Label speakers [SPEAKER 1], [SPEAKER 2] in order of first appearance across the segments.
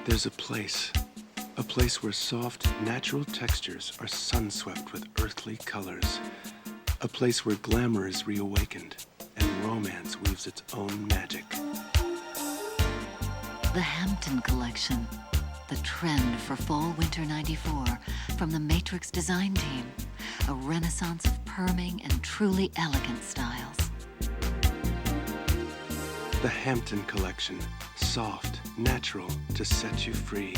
[SPEAKER 1] There's a place where soft, natural textures are sunswept with earthly colors. A place where glamour is reawakened and romance weaves its own magic.
[SPEAKER 2] The Hampton Collection, the trend for fall/winter '94 from the Matrix design team, a renaissance of perming and truly elegant styles.
[SPEAKER 1] The Hampton Collection, soft, natural to set you free.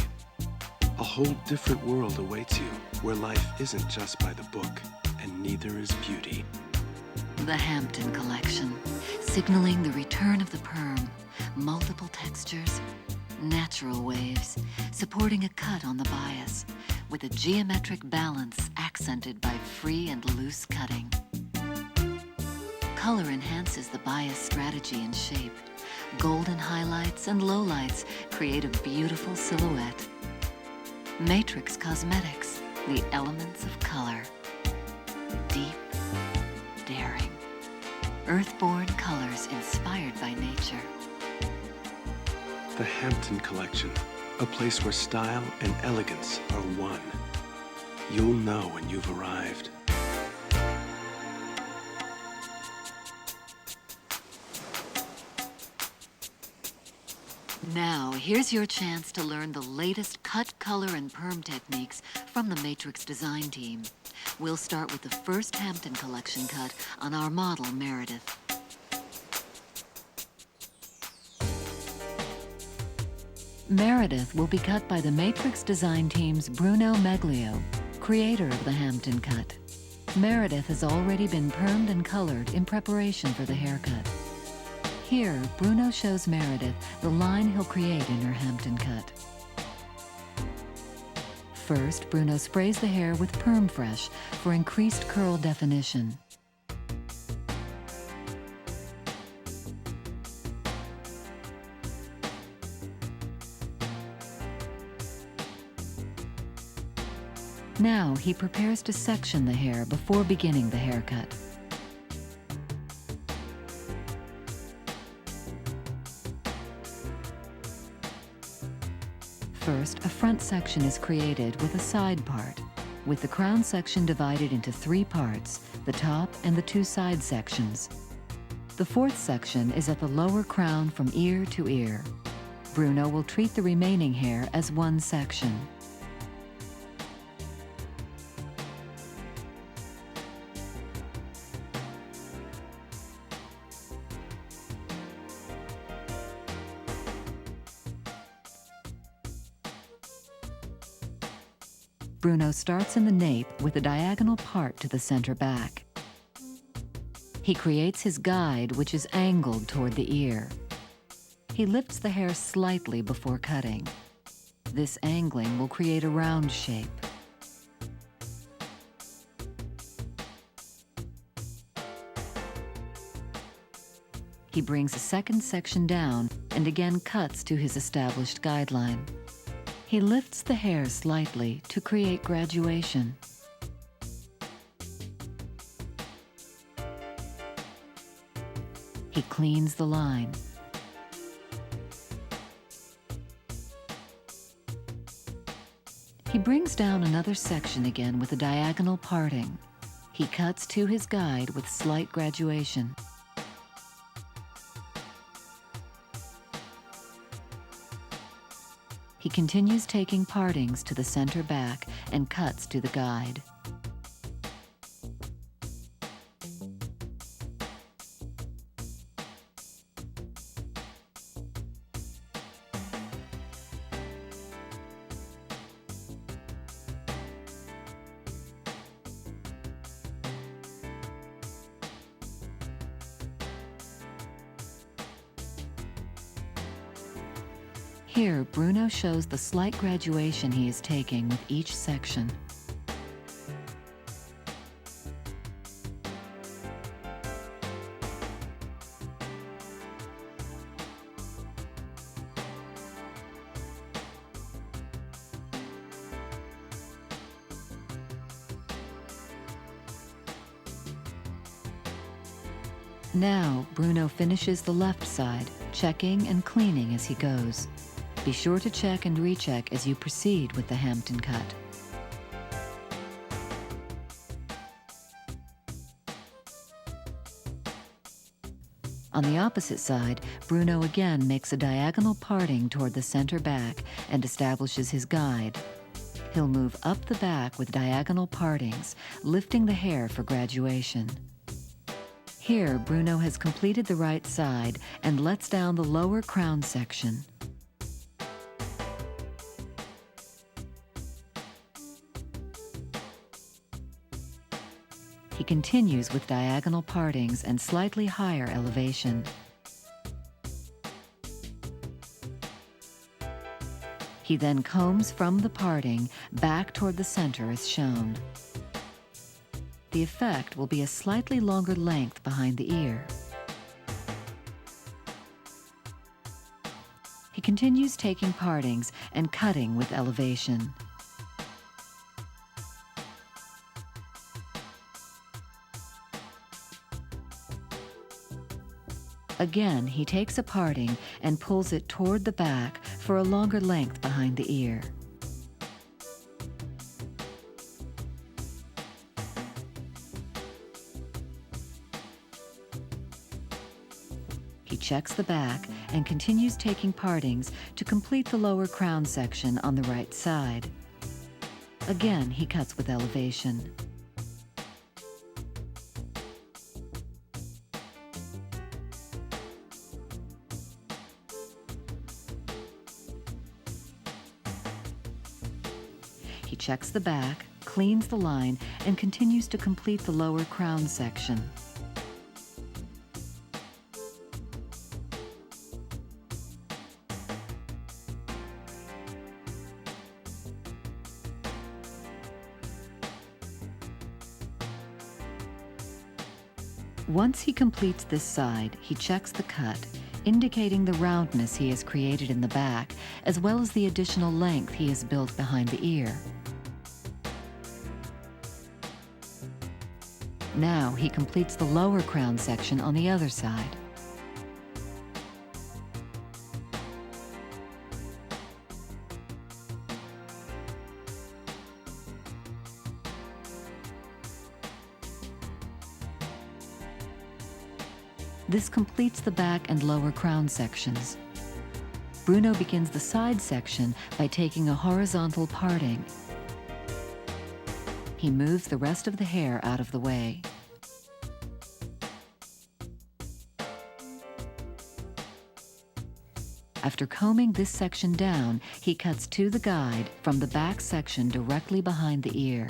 [SPEAKER 1] A whole different world awaits you, where life isn't just by the book, and neither is beauty.
[SPEAKER 2] The Hampton Collection, signaling the return of the perm, multiple textures, natural waves, supporting a cut on the bias, with a geometric balance accented by free and loose cutting. Color enhances the bias strategy and shape. Golden highlights and lowlights create a beautiful silhouette. Matrix Cosmetics, the elements of color. Deep, daring, earthborn colors inspired by nature.
[SPEAKER 1] The Hampton Collection, a place where style and elegance are one. You'll know when you've arrived.
[SPEAKER 2] Now, here's your chance to learn the latest cut, color, and perm techniques from the Matrix design team. We'll start with the first Hampton Collection cut on our model, Meredith. Meredith will be cut by the Matrix design team's Bruno Meglio, creator of the Hampton cut. Meredith has already been permed and colored in preparation for the haircut. Here, Bruno shows Meredith the line he'll create in her Hampton cut. First, Bruno sprays the hair with Perm Fresh for increased curl definition. Now, he prepares to section the hair before beginning the haircut. First, a front section is created with a side part, with the crown section divided into 3 parts, the top and the 2 side sections. The 4th section is at the lower crown from ear to ear. Bruno will treat the remaining hair as one section. Bruno starts in the nape with a diagonal part to the center back. He creates his guide, which is angled toward the ear. He lifts the hair slightly before cutting. This angling will create a round shape. He brings a second section down and again cuts to his established guideline. He lifts the hair slightly to create graduation. He cleans the line. He brings down another section again with a diagonal parting. He cuts to his guide with slight graduation. He continues taking partings to the center back and cuts to the guide. Here, Bruno shows the slight graduation he is taking with each section. Now, Bruno finishes the left side, checking and cleaning as he goes. Be sure to check and recheck as you proceed with the Hampton cut. On the opposite side, Bruno again makes a diagonal parting toward the center back and establishes his guide. He'll move up the back with diagonal partings, lifting the hair for graduation. Here, Bruno has completed the right side and lets down the lower crown section. He continues with diagonal partings and slightly higher elevation. He then combs from the parting back toward the center as shown. The effect will be a slightly longer length behind the ear. He continues taking partings and cutting with elevation. Again, he takes a parting and pulls it toward the back for a longer length behind the ear. He checks the back and continues taking partings to complete the lower crown section on the right side. Again, he cuts with elevation. He checks the back, cleans the line, and continues to complete the lower crown section. Once he completes this side, he checks the cut, indicating the roundness he has created in the back, as well as the additional length he has built behind the ear. Now he completes the lower crown section on the other side. This completes the back and lower crown sections. Bruno begins the side section by taking a horizontal parting. He moves the rest of the hair out of the way. After combing this section down, he cuts to the guide from the back section directly behind the ear.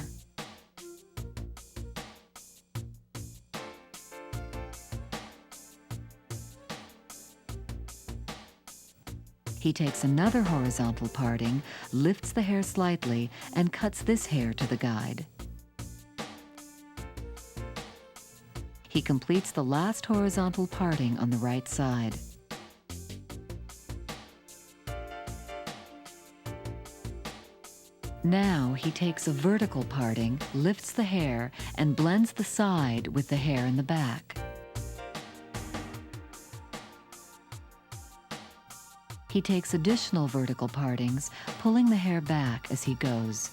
[SPEAKER 2] He takes another horizontal parting, lifts the hair slightly, and cuts this hair to the guide. He completes the last horizontal parting on the right side. Now he takes a vertical parting, lifts the hair, and blends the side with the hair in the back. He takes additional vertical partings, pulling the hair back as he goes.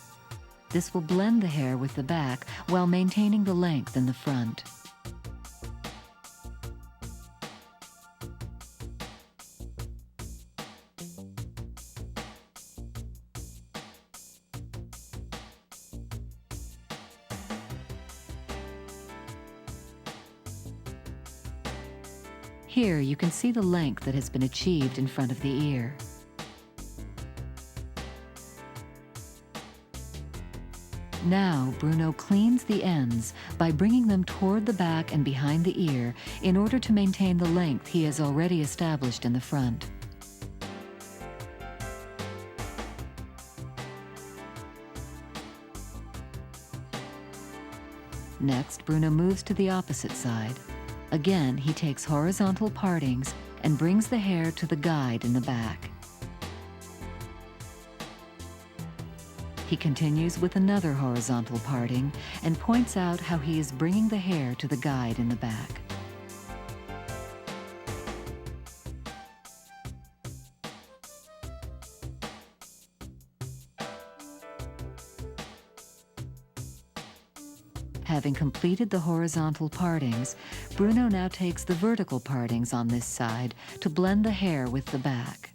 [SPEAKER 2] This will blend the hair with the back while maintaining the length in the front. Here you can see the length that has been achieved in front of the ear. Now Bruno cleans the ends by bringing them toward the back and behind the ear in order to maintain the length he has already established in the front. Next, Bruno moves to the opposite side. Again, he takes horizontal partings and brings the hair to the guide in the back. He continues with another horizontal parting and points out how he is bringing the hair to the guide in the back. Having completed the horizontal partings, Bruno now takes the vertical partings on this side to blend the hair with the back.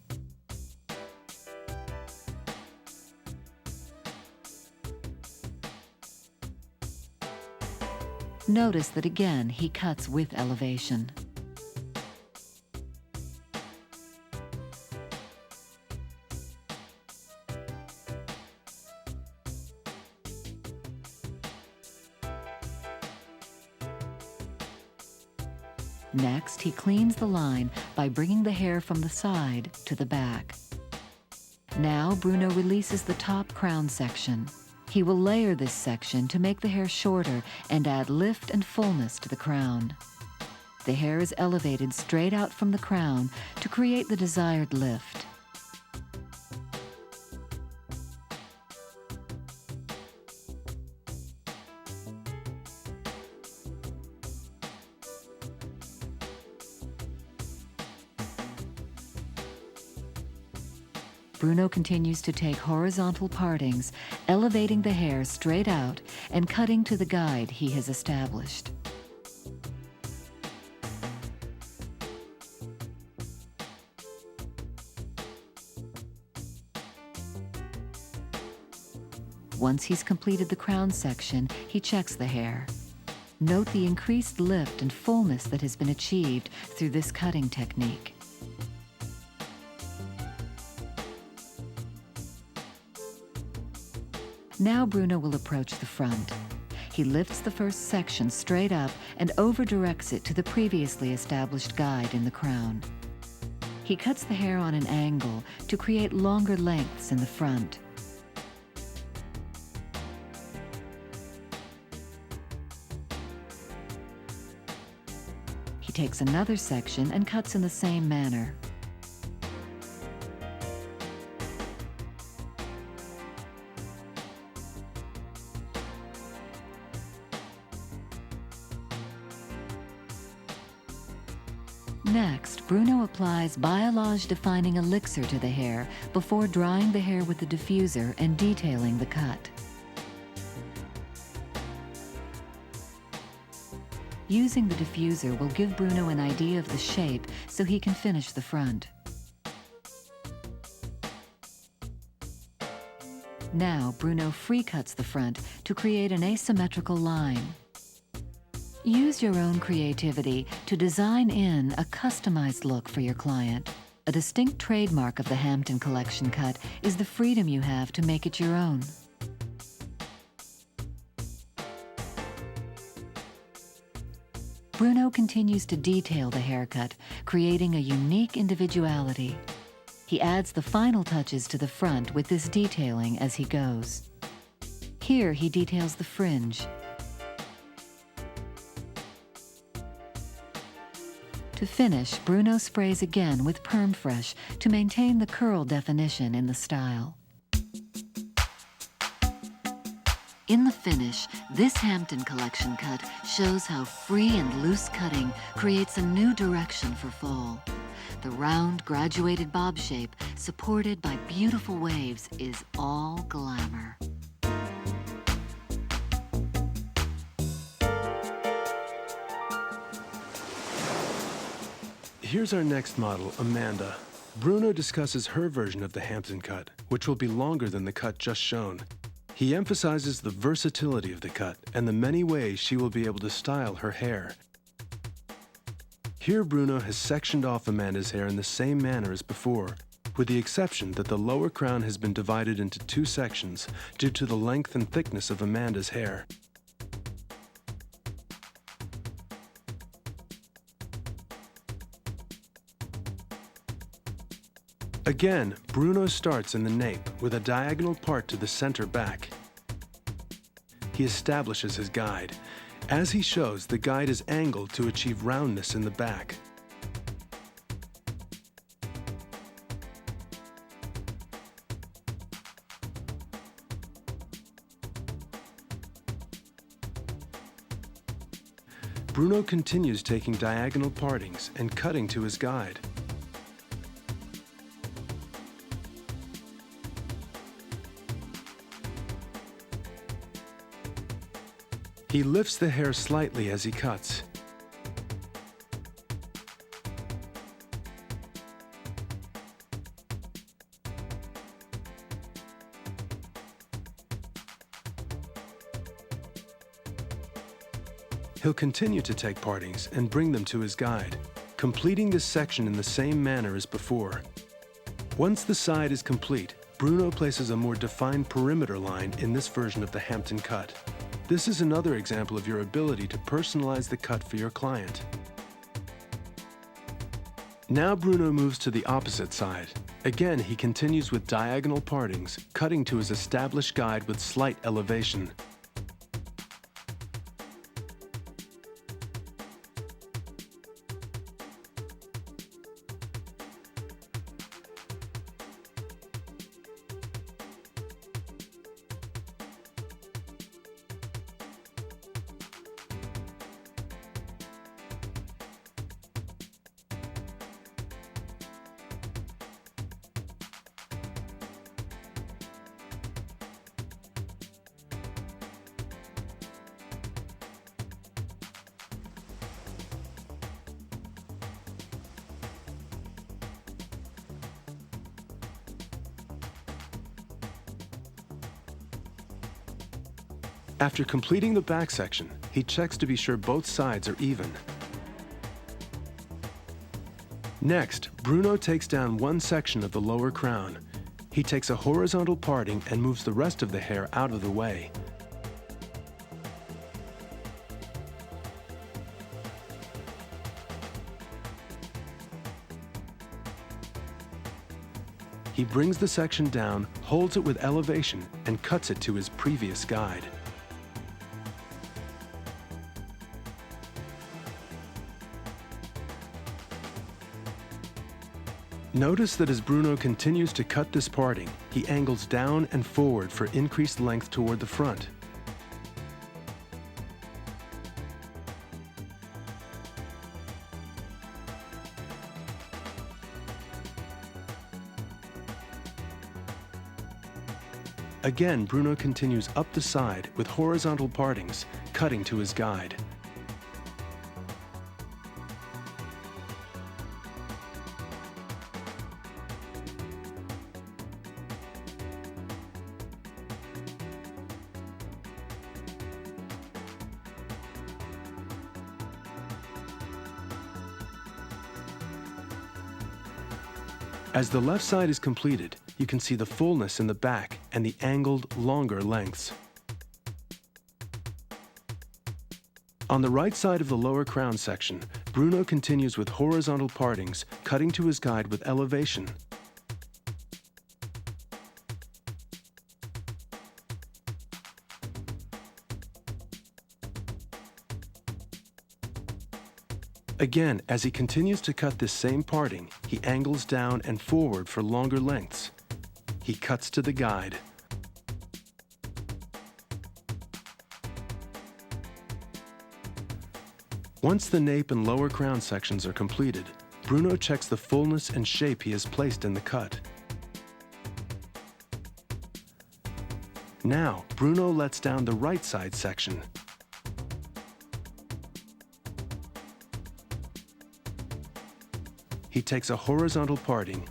[SPEAKER 2] Notice that again he cuts with elevation. Next, he cleans the line by bringing the hair from the side to the back. Now, Bruno releases the top crown section. He will layer this section to make the hair shorter and add lift and fullness to the crown. The hair is elevated straight out from the crown to create the desired lift. Bruno continues to take horizontal partings, elevating the hair straight out and cutting to the guide he has established. Once he's completed the crown section, he checks the hair. Note the increased lift and fullness that has been achieved through this cutting technique. Now Bruno will approach the front. He lifts the first section straight up and over-directs it to the previously established guide in the crown. He cuts the hair on an angle to create longer lengths in the front. He takes another section and cuts in the same manner. Next, Bruno applies biolage-defining elixir to the hair before drying the hair with the diffuser and detailing the cut. Using the diffuser will give Bruno an idea of the shape so he can finish the front. Now, Bruno free-cuts the front to create an asymmetrical line. Use your own creativity to design in a customized look for your client. A distinct trademark of the Hampton Collection cut is the freedom you have to make it your own. Bruno continues to detail the haircut, creating a unique individuality. He adds the final touches to the front with this detailing as he goes. Here he details the fringe. To finish, Bruno sprays again with Perm Fresh to maintain the curl definition in the style. In the finish, this Hampton Collection cut shows how free and loose cutting creates a new direction for fall. The round, graduated bob shape, supported by beautiful waves, is all glamour.
[SPEAKER 1] Here's our next model, Amanda. Bruno discusses her version of the Hampton cut, which will be longer than the cut just shown. He emphasizes the versatility of the cut and the many ways she will be able to style her hair. Here Bruno has sectioned off Amanda's hair in the same manner as before, with the exception that the lower crown has been divided into two sections due to the length and thickness of Amanda's hair. Again, Bruno starts in the nape with a diagonal part to the center back. He establishes his guide. As he shows, the guide is angled to achieve roundness in the back. Bruno continues taking diagonal partings and cutting to his guide. He lifts the hair slightly as he cuts. He'll continue to take partings and bring them to his guide, completing this section in the same manner as before. Once the side is complete, Bruno places a more defined perimeter line in this version of the Hampton cut. This is another example of your ability to personalize the cut for your client. Now Bruno moves to the opposite side. Again, he continues with diagonal partings, cutting to his established guide with slight elevation. After completing the back section, he checks to be sure both sides are even. Next, Bruno takes down one section of the lower crown. He takes a horizontal parting and moves the rest of the hair out of the way. He brings the section down, holds it with elevation, and cuts it to his previous guide. Notice that as Bruno continues to cut this parting, he angles down and forward for increased length toward the front. Again, Bruno continues up the side with horizontal partings, cutting to his guide. As the left side is completed, you can see the fullness in the back and the angled, longer lengths. On the right side of the lower crown section, Bruno continues with horizontal partings, cutting to his guide with elevation. Again, as he continues to cut this same parting, he angles down and forward for longer lengths. He cuts to the guide. Once the nape and lower crown sections are completed, Bruno checks the fullness and shape he has placed in the cut. Now, Bruno lets down the right side section. He takes a horizontal parting.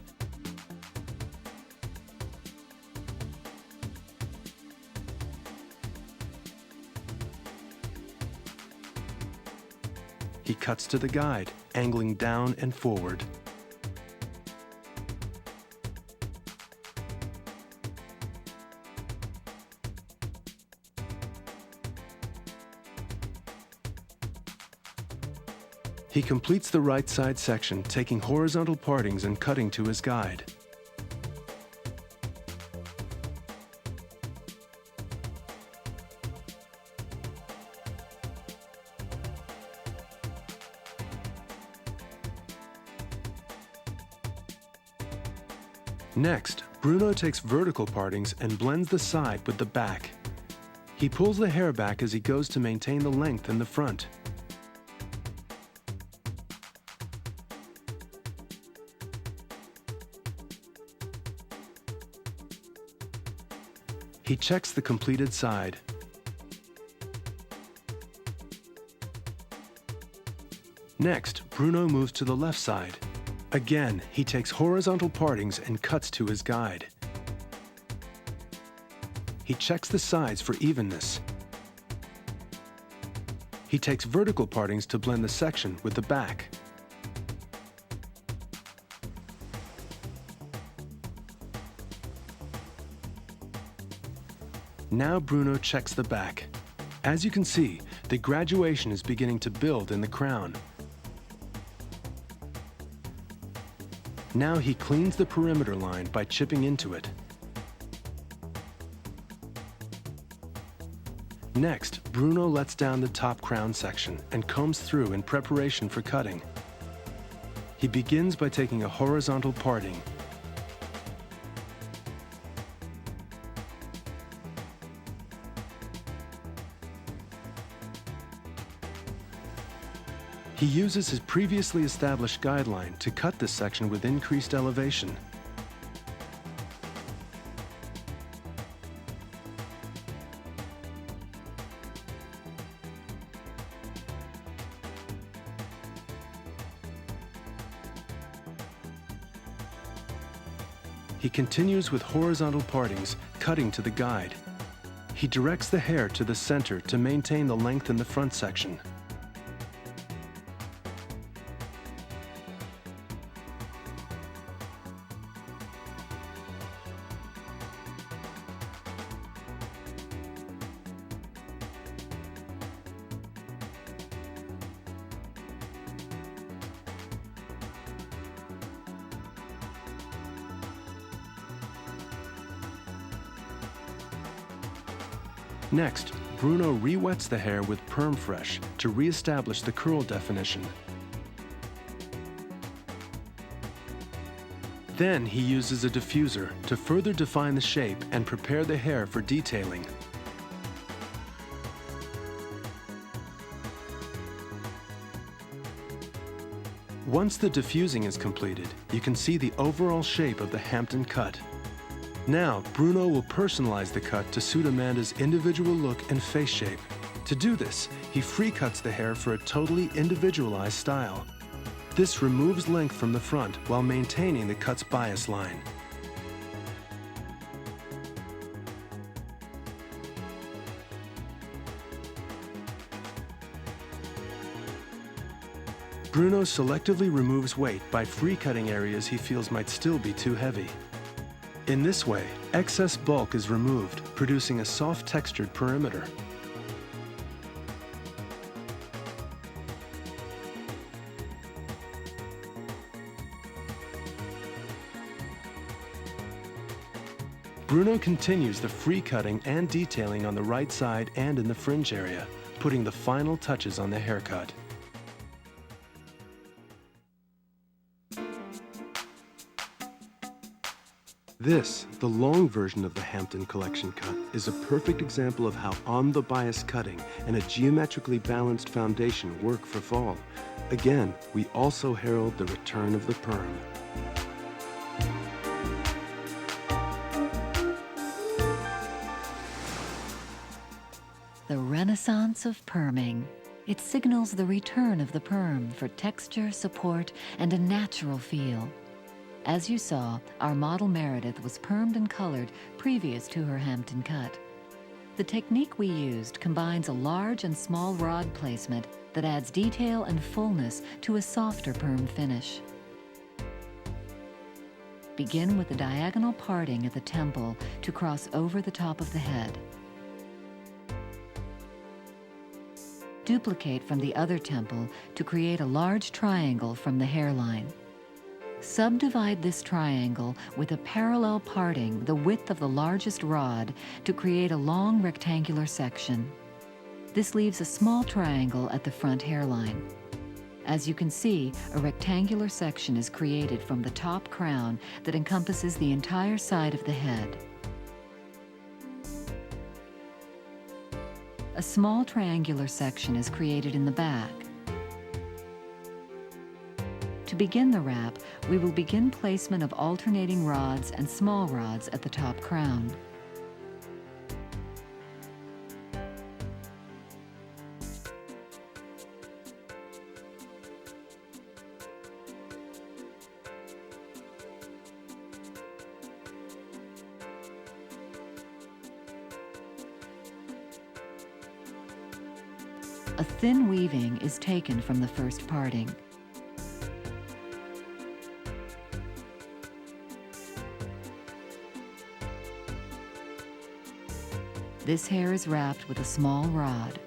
[SPEAKER 1] He cuts to the guide, angling down and forward. He completes the right side section, taking horizontal partings and cutting to his guide. Next, Bruno takes vertical partings and blends the side with the back. He pulls the hair back as he goes to maintain the length in the front. He checks the completed side. Next, Bruno moves to the left side. Again, he takes horizontal partings and cuts to his guide. He checks the sides for evenness. He takes vertical partings to blend the section with the back. Now Bruno checks the back. As you can see, the graduation is beginning to build in the crown. Now he cleans the perimeter line by chipping into it. Next, Bruno lets down the top crown section and combs through in preparation for cutting. He begins by taking a horizontal parting. He uses his previously established guideline to cut this section with increased elevation. He continues with horizontal partings, cutting to the guide. He directs the hair to the center to maintain the length in the front section. Next, Bruno re-wets the hair with Perm Fresh to re-establish the curl definition. Then he uses a diffuser to further define the shape and prepare the hair for detailing. Once the diffusing is completed, you can see the overall shape of the Hampton cut. Now, Bruno will personalize the cut to suit Amanda's individual look and face shape. To do this, he free cuts the hair for a totally individualized style. This removes length from the front while maintaining the cut's bias line. Bruno selectively removes weight by free cutting areas he feels might still be too heavy. In this way, excess bulk is removed, producing a soft textured perimeter. Bruno continues the free cutting and detailing on the right side and in the fringe area, putting the final touches on the haircut. This, the long version of the Hampton Collection cut, is a perfect example of how on-the-bias cutting and a geometrically balanced foundation work for fall. Again, we also herald the return of the Perm.
[SPEAKER 2] The renaissance of perming. It signals the return of the perm for texture, support, and a natural feel. As you saw, our model Meredith was permed and colored previous to her Hampton cut. The technique we used combines a large and small rod placement that adds detail and fullness to a softer perm finish. Begin with a diagonal parting at the temple to cross over the top of the head. Duplicate from the other temple to create a large triangle from the hairline. Subdivide this triangle with a parallel parting the width of the largest rod to create a long rectangular section. This leaves a small triangle at the front hairline. As you can see, a rectangular section is created from the top crown that encompasses the entire side of the head. A small triangular section is created in the back. To begin the wrap, we will begin placement of alternating rods and small rods at the top crown. a thin weaving is taken from the first parting. This hair is wrapped with a small rod.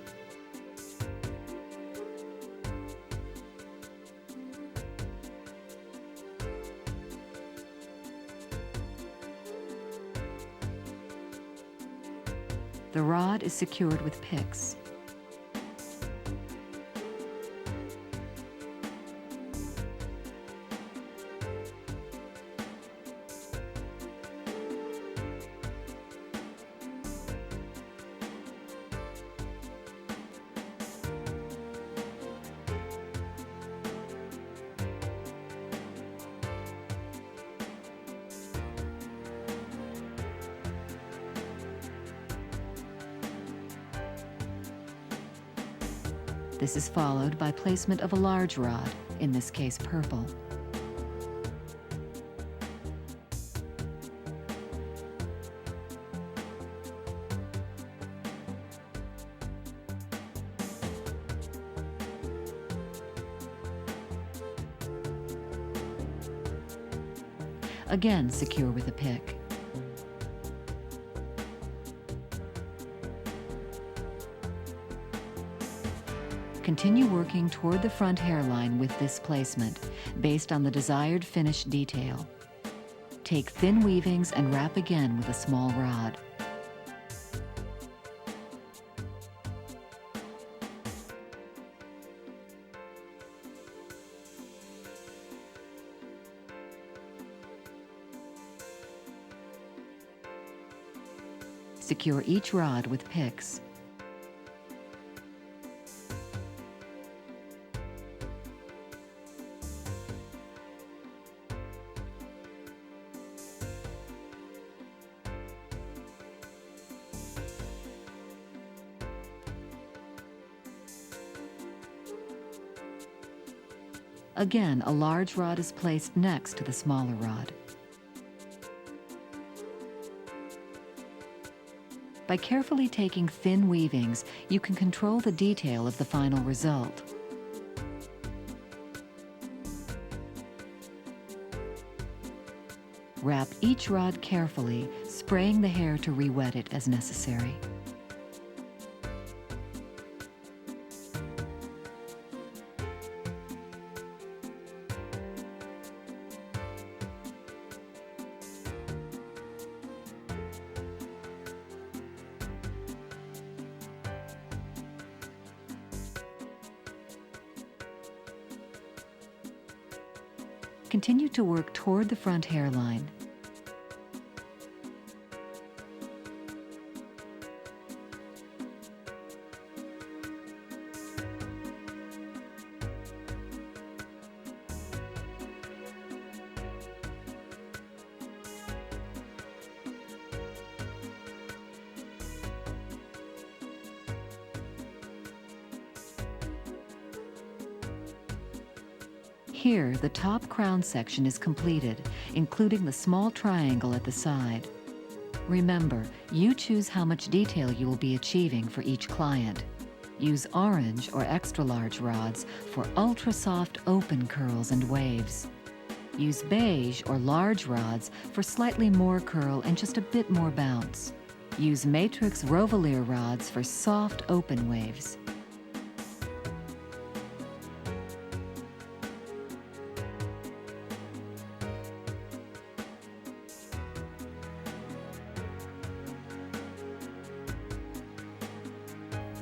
[SPEAKER 2] The rod is secured with picks. This is followed by placement of a large rod, in this case purple. Again, secure with a pick. Continue working toward the front hairline with this placement, based on the desired finished detail. Take thin weavings and wrap again with a small rod. Secure each rod with picks. Again, a large rod is placed next to the smaller rod. By carefully taking thin weavings, you can control the detail of the final result. Wrap each rod carefully, spraying the hair to re-wet it as necessary. Continue to work toward the front hairline. Here, the top crown section is completed, including the small triangle at the side. Remember, you choose how much detail you will be achieving for each client. Use orange or extra large rods for ultra soft open curls and waves. Use beige or large rods for slightly more curl and just a bit more bounce. Use matrix rovalier rods for soft open waves.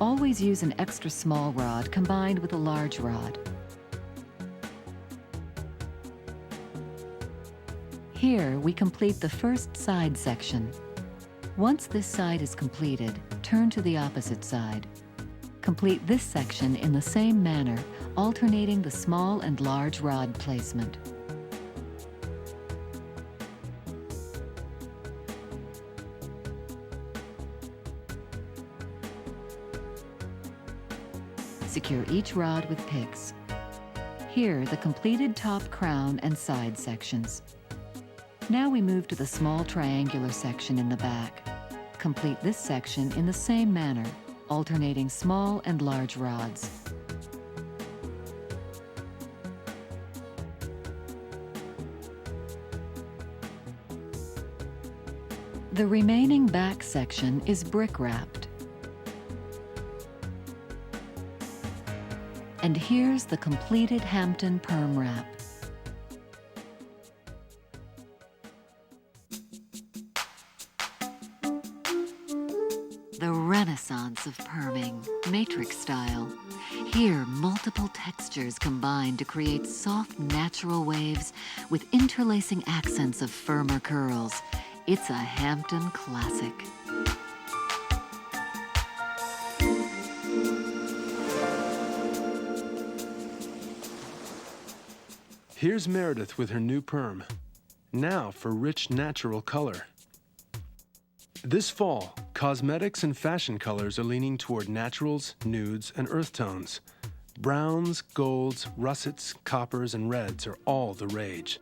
[SPEAKER 2] Always use an extra small rod combined with a large rod. Here, we complete the first side section. Once this side is completed, turn to the opposite side. Complete this section in the same manner, alternating the small and large rod placement. Secure each rod with picks. Here, the completed top crown and side sections. Now we move to the small triangular section in the back. Complete this section in the same manner, alternating small and large rods. The remaining back section is brick-wrapped. And here's the completed Hampton Perm wrap. The renaissance of perming, matrix style. Here, multiple textures combine to create soft, natural waves with interlacing accents of firmer curls. It's a Hampton classic.
[SPEAKER 1] Here's Meredith with her new perm. Now for rich, natural color. This fall, cosmetics and fashion colors are leaning toward naturals, nudes, and earth tones. Browns, golds, russets, coppers, and reds are all the rage.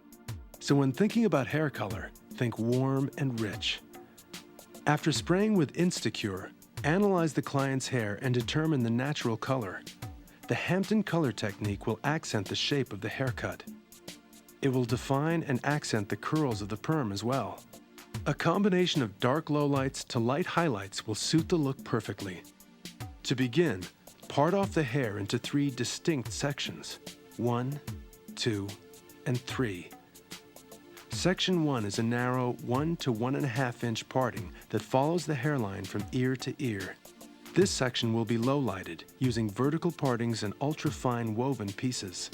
[SPEAKER 1] So when thinking about hair color, think warm and rich. After spraying with Instacure, analyze the client's hair and determine the natural color. The Hampton color technique will accent the shape of the haircut. It will define and accent the curls of the perm as well. A combination of dark lowlights to light highlights will suit the look perfectly. To begin, part off the hair into 3 distinct sections: 1, 2, and 3. Section 1 is a narrow 1 to 1.5 inch parting that follows the hairline from ear to ear. This section will be low-lighted, using vertical partings and ultra-fine woven pieces.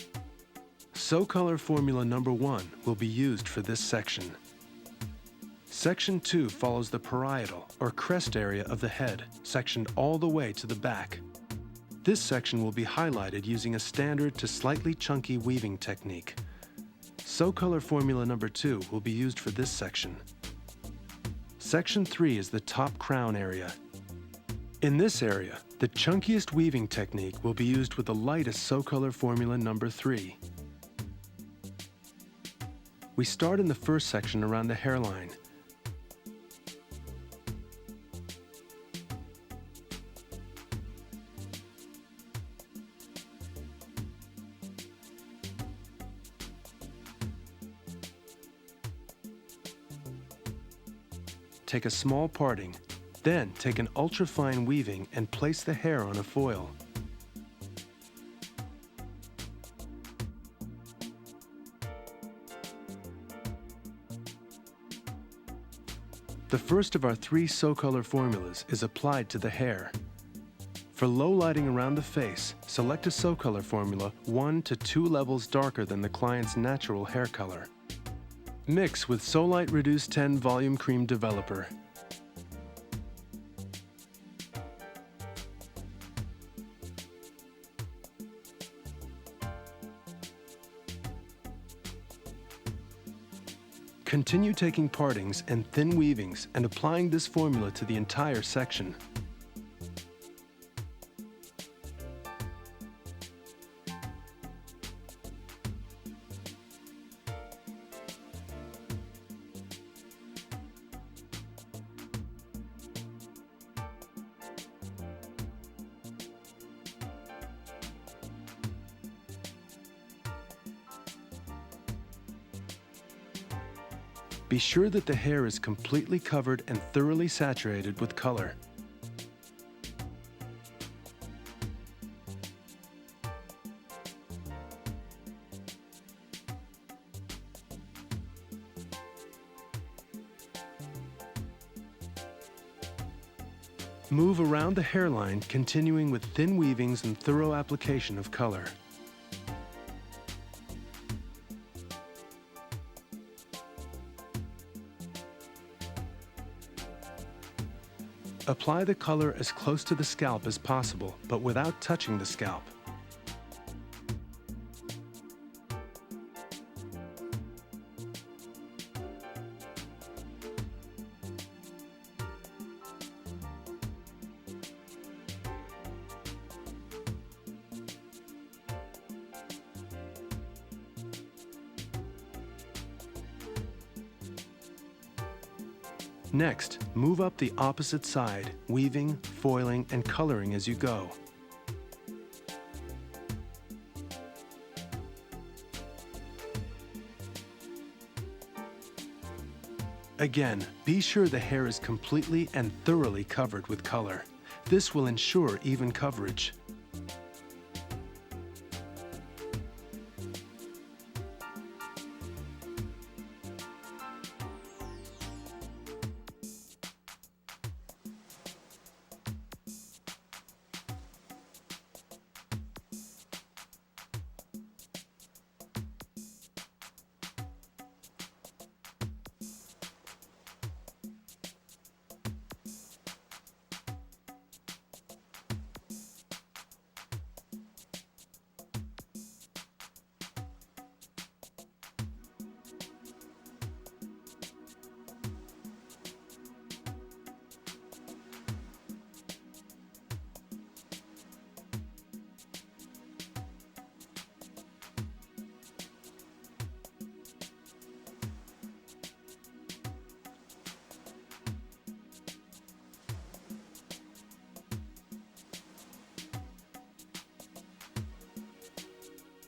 [SPEAKER 1] So-Color Formula number 1 will be used for this section. Section 2 follows the parietal, or crest area of the head, sectioned all the way to the back. This section will be highlighted using a standard to slightly chunky weaving technique. So-Color Formula number 2 will be used for this section. Section 3 is the top crown area. In this area, the chunkiest weaving technique will be used with the lightest So-Color Formula number 3. We start in the first section around the hairline. Take a small parting, then take an ultra-fine weaving and place the hair on a foil. The first of our 3 So-Color formulas is applied to the hair. For low lighting around the face, select a So-Color formula 1 to 2 levels darker than the client's natural hair color. Mix with So-Light Reduce 10 Volume Cream Developer. Continue taking partings and thin weavings and applying this formula to the entire section. Be sure that the hair is completely covered and thoroughly saturated with color. Move around the hairline, continuing with thin weavings and thorough application of color. Apply the color as close to the scalp as possible, but without touching the scalp. Next, move up the opposite side, weaving, foiling, and coloring as you go. Again, be sure the hair is completely and thoroughly covered with color. This will ensure even coverage.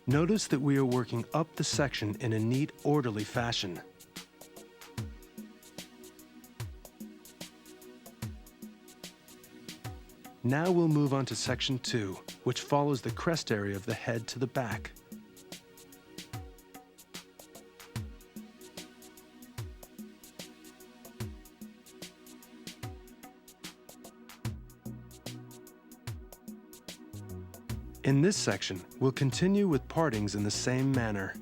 [SPEAKER 1] Notice that we are working up the section in a neat, orderly fashion. Now we'll move on to section 2, which follows the crest area of the head to the back. In this section, we'll continue with partings in the same manner.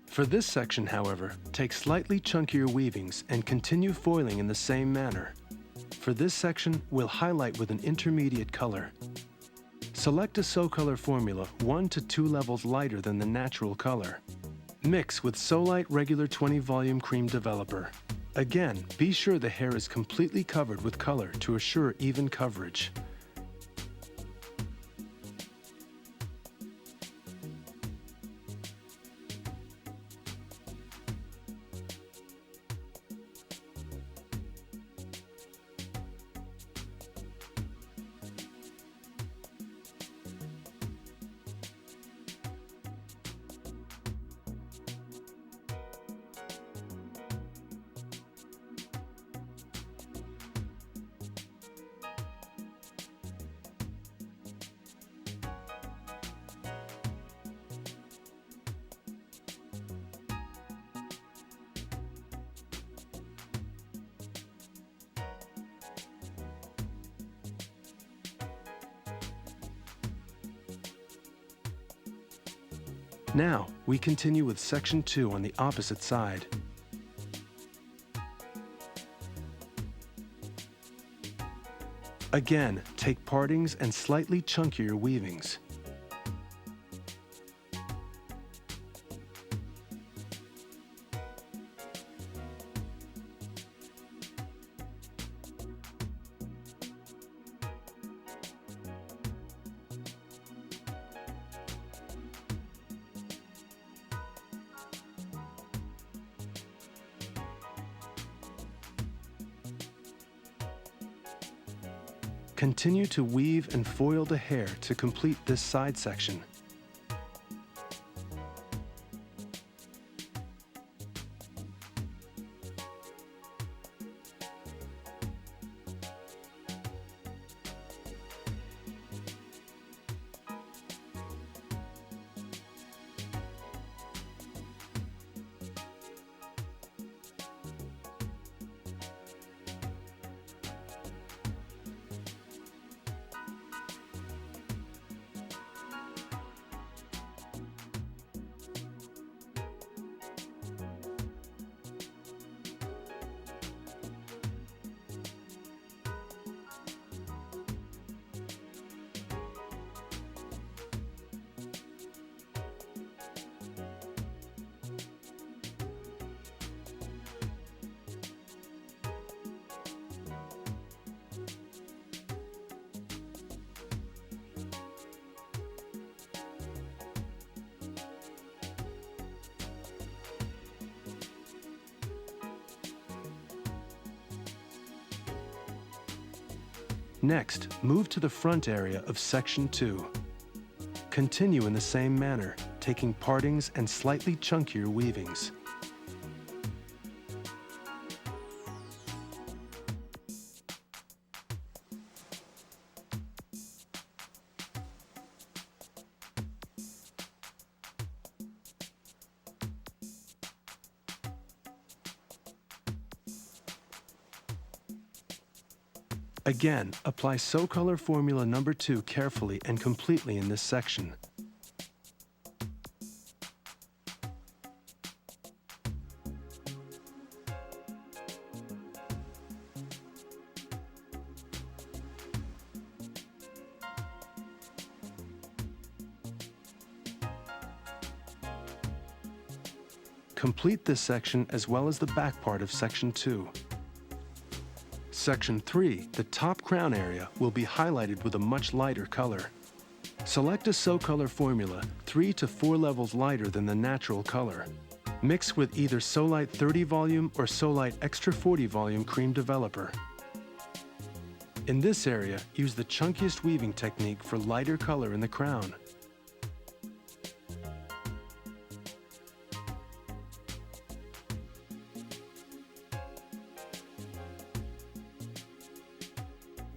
[SPEAKER 1] For this section, however, take slightly chunkier weavings and continue foiling in the same manner. For this section, we'll highlight with an intermediate color. Select a So Color formula 1 to 2 levels lighter than the natural color. Mix with So Light Regular 20 Volume Cream Developer. Again, be sure the hair is completely covered with color to assure even coverage. Now, we continue with section 2 on the opposite side. Again, take partings and slightly chunkier weavings. Continue to weave and foil the hair to complete this side section. Next, move to the front area of Section 2. Continue in the same manner, taking partings and slightly chunkier weavings. Again, apply Sew Color Formula number 2 carefully and completely in this section. Complete this section as well as the back part of Section 2. Section 3, the top crown area, will be highlighted with a much lighter color. Select a Sew Color formula 3 to 4 levels lighter than the natural color. Mix with either Sew Light 30 volume or Sew Light Extra 40 volume cream developer. In this area, use the chunkiest weaving technique for lighter color in the crown.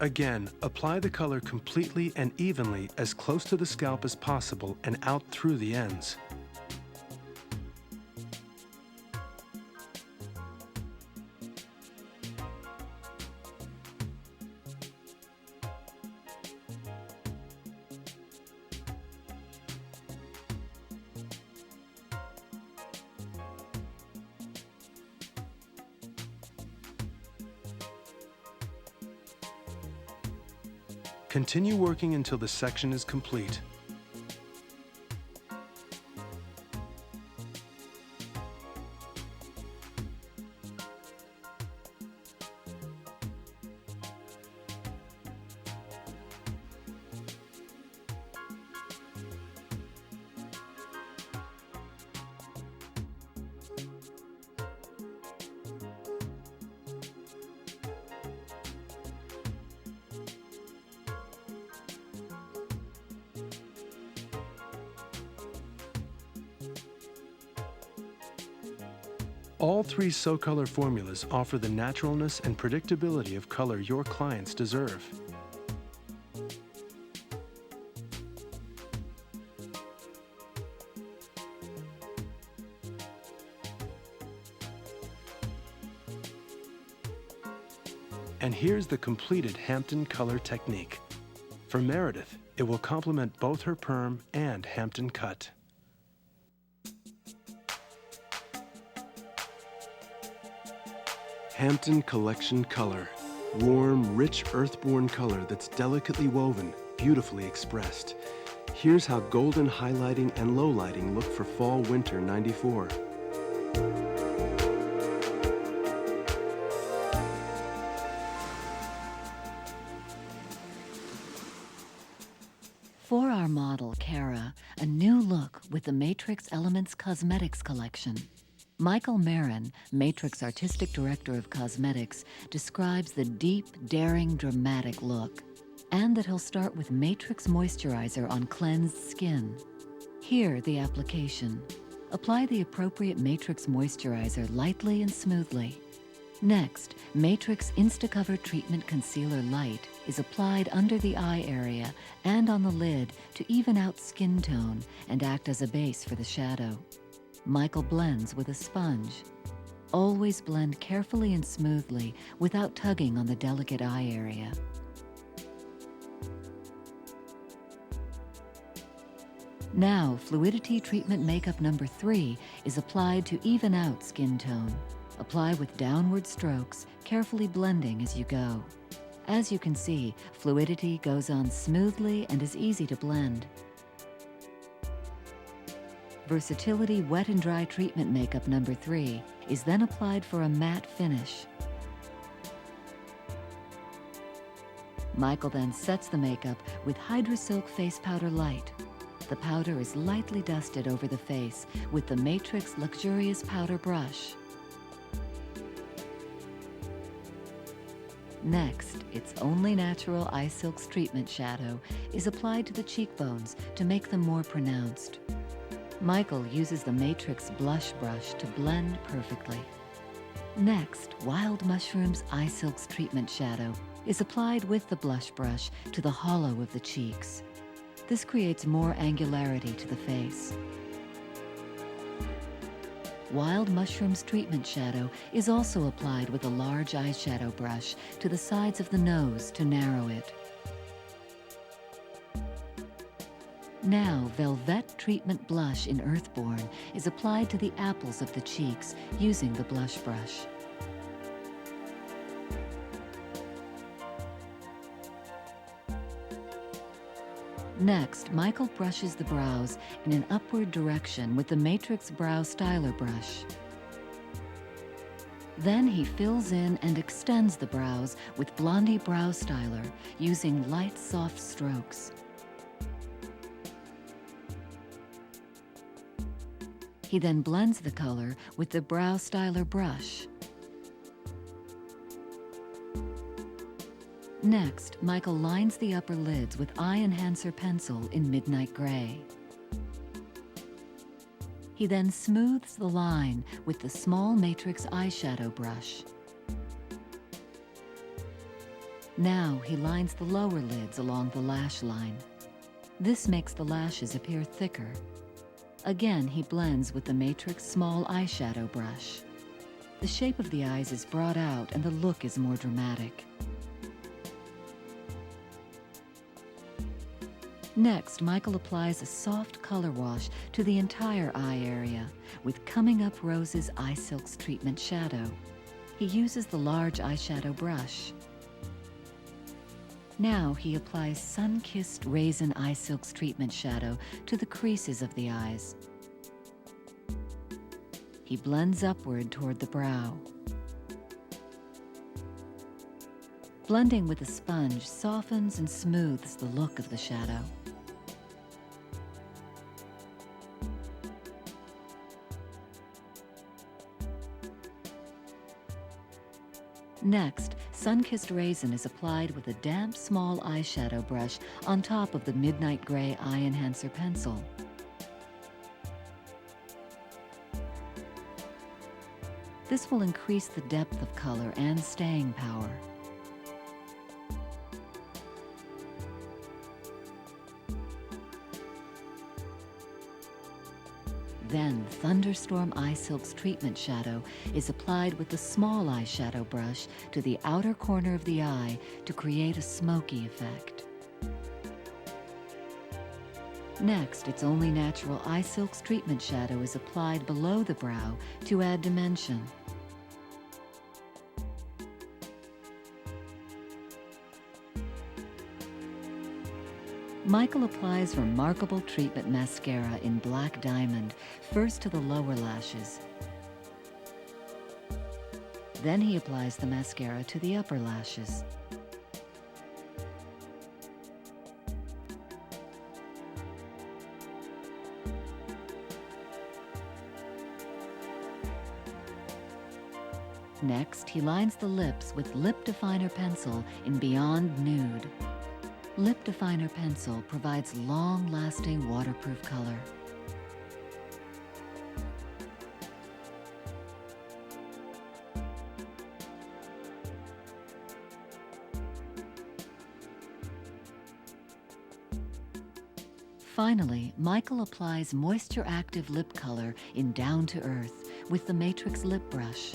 [SPEAKER 1] Again, apply the color completely and evenly as close to the scalp as possible and out through the ends. Continue working until the section is complete. All 3 Sew Color formulas offer the naturalness and predictability of color your clients deserve. And here's the completed Hampton color technique. For Meredith, it will complement both her perm and Hampton cut. Hampton Collection color. Warm, rich earthborn color that's delicately woven, beautifully expressed. Here's how golden highlighting and lowlighting look for fall/winter '94.
[SPEAKER 2] For our model, Cara, a new look with the Matrix Elements Cosmetics collection. Michael Marin, Matrix Artistic Director of Cosmetics, describes the deep, daring, dramatic look, and that he'll start with Matrix Moisturizer on cleansed skin. Here, the application. Apply the appropriate Matrix Moisturizer lightly and smoothly. Next, Matrix Instacover Treatment Concealer Light is applied under the eye area and on the lid to even out skin tone and act as a base for the shadow. Michael blends with a sponge. Always blend carefully and smoothly without tugging on the delicate eye area. Now, Fluidity Treatment Makeup number 3 is applied to even out skin tone. Apply with downward strokes, carefully blending as you go. As you can see, Fluidity goes on smoothly and is easy to blend. Versatility Wet and Dry Treatment Makeup number 3 is then applied for a matte finish. Michael then sets the makeup with Hydrosilk Face Powder Light. The powder is lightly dusted over the face with the Matrix Luxurious Powder Brush. Next, its only natural eye silk's treatment shadow is applied to the cheekbones to make them more pronounced. Michael uses the Matrix blush brush to blend perfectly. Next, Wild Mushroom's eye silk's treatment shadow is applied with the blush brush to the hollow of the cheeks. This creates more angularity to the face. Wild Mushroom's treatment shadow is also applied with a large eyeshadow brush to the sides of the nose to narrow it. Now, Velvet Treatment Blush in Earthborn is applied to the apples of the cheeks using the blush brush. Next, Michael brushes the brows in an upward direction with the Matrix Brow Styler brush. Then he fills in and extends the brows with Blondie Brow Styler using light, soft strokes. He then blends the color with the Brow Styler brush. Next, Michael lines the upper lids with Eye Enhancer pencil in Midnight Gray. He then smooths the line with the small Matrix eyeshadow brush. Now he lines the lower lids along the lash line. This makes the lashes appear thicker. Again, he blends with the Matrix small eyeshadow brush. The shape of the eyes is brought out and the look is more dramatic. Next, Michael applies a soft color wash to the entire eye area with Coming Up Rose's Eye Silk's treatment shadow. He uses the large eyeshadow brush. Now he applies Sun-Kissed Raisin Eye Silk's treatment shadow to the creases of the eyes. He blends upward toward the brow. Blending with a sponge softens and smooths the look of the shadow. Next, Sun-Kissed Raisin is applied with a damp, small eyeshadow brush on top of the Midnight Gray Eye Enhancer pencil. This will increase the depth of color and staying power. Then, Thunderstorm Eye Silk's treatment shadow is applied with the small eyeshadow brush to the outer corner of the eye to create a smoky effect. Next, its only natural Eye Silk's treatment shadow is applied below the brow to add dimension. Michael applies Remarkable Treatment Mascara in Black Diamond, first to the lower lashes. Then he applies the mascara to the upper lashes. Next, he lines the lips with Lip Definer pencil in Beyond Nude. Lip Definer pencil provides long-lasting waterproof color. Finally, Michael applies moisture-active lip color in Down to Earth with the Matrix lip brush.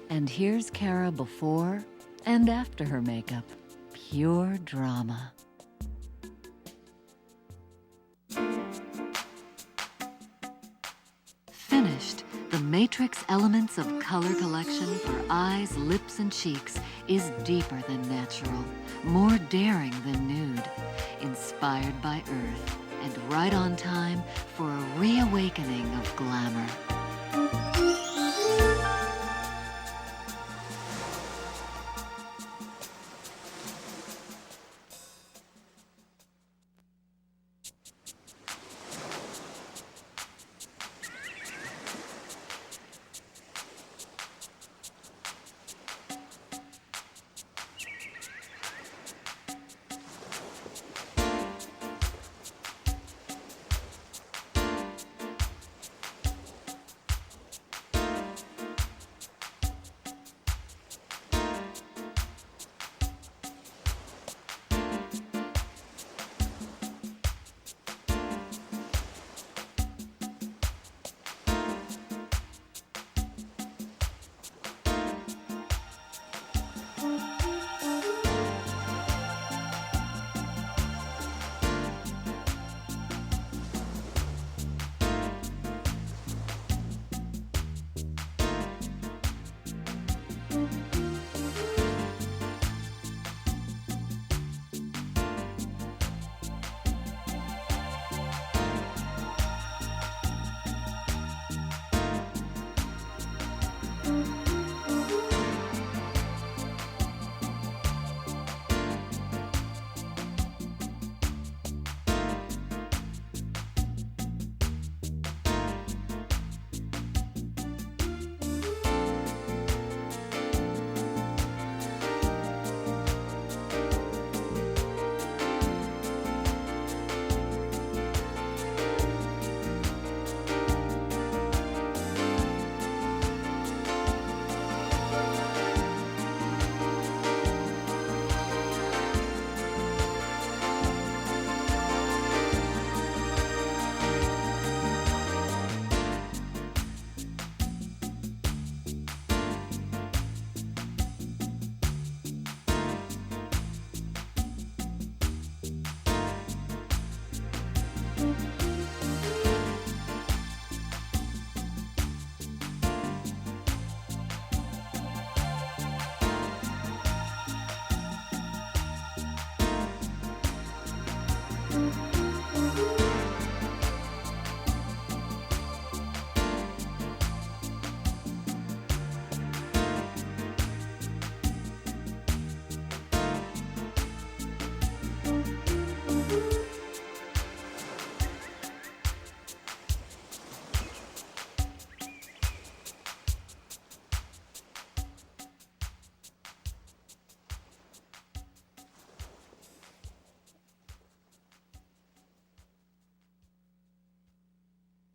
[SPEAKER 2] And here's Kara before and after her makeup. Pure drama. Finished, the Matrix Elements of Color collection for eyes, lips, and cheeks is deeper than natural, more daring than nude, inspired by Earth, and right on time for a reawakening of glamour.